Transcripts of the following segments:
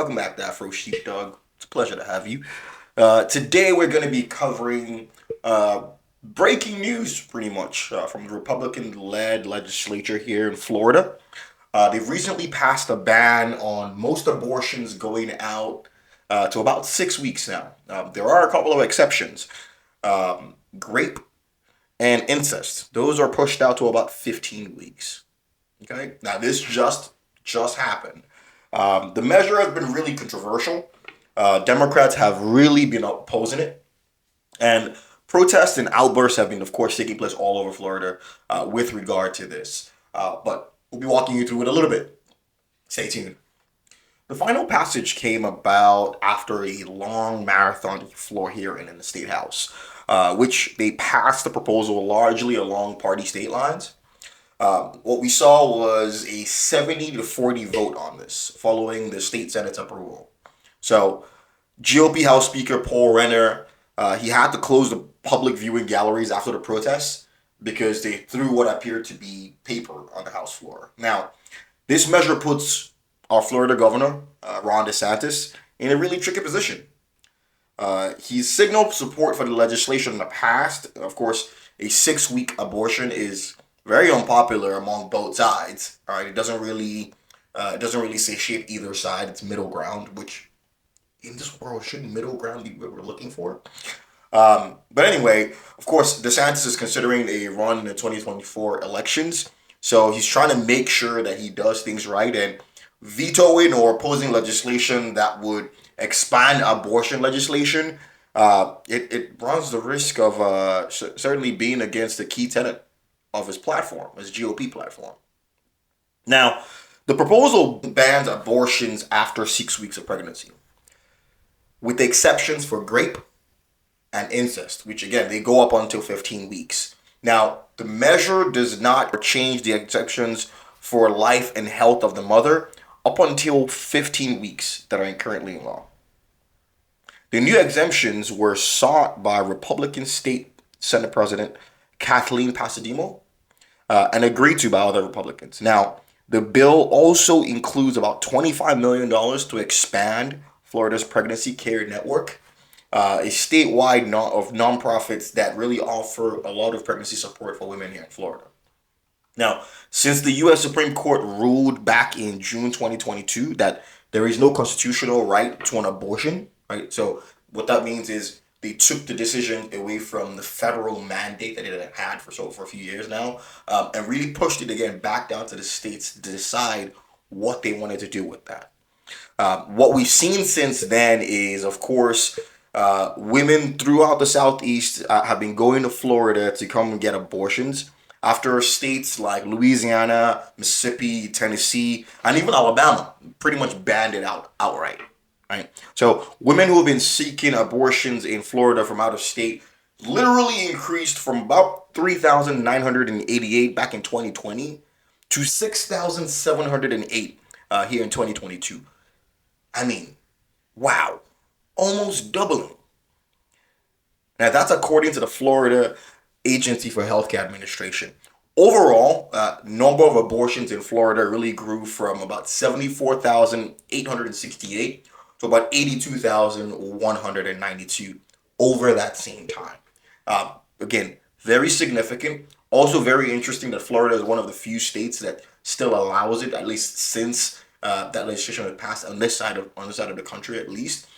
Welcome back to Afro SheepDog. It's a pleasure to have you. Today we're going to be covering breaking news, pretty much, from the Republican-led legislature here in Florida. They've recently passed a ban on most abortions going out to about 6 weeks now. There are a couple of exceptions. Grape and incest. Those are pushed out to about 15 weeks. Okay? Now this just happened. The measure has been really controversial. Democrats have really been opposing it. And protests and outbursts have been, of course, taking place all over Florida with regard to this. But we'll be walking you through it a little bit. Stay tuned. The final passage came about after a long marathon floor hearing in the State House, which they passed the proposal largely along party state lines. What we saw was a 70-40 vote on this, following the state Senate's approval. So, GOP House Speaker Paul Renner, he had to close the public viewing galleries after the protests because they threw what appeared to be paper on the House floor. Now, this measure puts our Florida governor, Ron DeSantis, in a really tricky position. He's signaled support for the legislation in the past. Of course, a 6-week abortion is very unpopular among both sides. All right, it doesn't really satiate either side. It's middle ground, which in this world shouldn't middle ground be what we're looking for. But anyway, of course, DeSantis is considering a run in the 2024 elections, so he's trying to make sure that he does things right, and vetoing or opposing legislation that would expand abortion legislation, it runs the risk of certainly being against the key tenet of his platform, his GOP platform. Now, the proposal bans abortions after 6 weeks of pregnancy, with the exceptions for grape and incest, which again, they go up until 15 weeks. Now, the measure does not change the exceptions for life and health of the mother up until 15 weeks that are currently in law. The new exemptions were sought by Republican State Senate President Kathleen Pasademo and agreed to by other Republicans. Now, the bill also includes about $25 million to expand Florida's pregnancy care network, a statewide of nonprofits that really offer a lot of pregnancy support for women here in Florida. Now, since the U.S. Supreme Court ruled back in June 2022 that there is no constitutional right to an abortion, right? So what that means is they took the decision away from the federal mandate that it had for a few years now, and really pushed it again back down to the states to decide what they wanted to do with that. What we've seen since then is, of course, women throughout the Southeast have been going to Florida to come and get abortions after states like Louisiana, Mississippi, Tennessee, and even Alabama pretty much banned it outright. Right? So women who have been seeking abortions in Florida from out of state literally increased from about 3,988 back in 2020 to 6,708 here in 2022. I mean, wow, almost doubling. Now that's according to the Florida Agency for Healthcare Administration. Overall, number of abortions in Florida really grew from about 74,868 to about 82,192 over that same time. Again, very significant. Also very interesting that Florida is one of the few states that still allows it, at least since that legislation was passed on this side of the country, at least.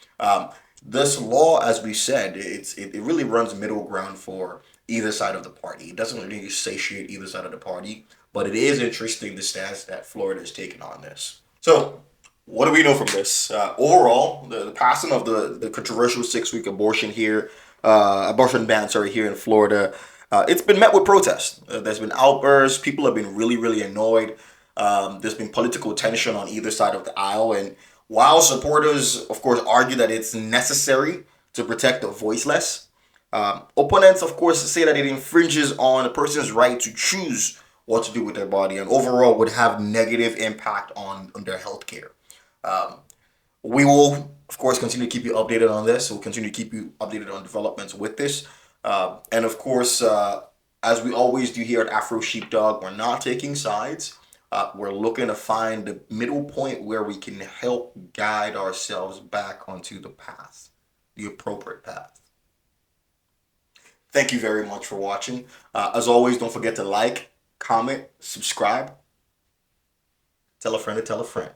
This law, as we said, it really runs middle ground for either side of the party. It doesn't really satiate either side of the party, but it is interesting the stance that Florida is taking on this. So, what do we know from this? Overall, the passing of the controversial 6-week abortion ban here in Florida, it's been met with protests. There's been outbursts. People have been really, really annoyed. There's been political tension on either side of the aisle, and while supporters, of course, argue that it's necessary to protect the voiceless, opponents, of course, say that it infringes on a person's right to choose what to do with their body and overall would have negative impact on their health care. We will, of course, continue to keep you updated on this. We'll continue to keep you updated on developments with this. And of course, as we always do here at Afro SheepDog, we're not taking sides. We're looking to find the middle point where we can help guide ourselves back onto the path, the appropriate path. Thank you very much for watching. As always, don't forget to like, comment, subscribe, tell a friend to tell a friend.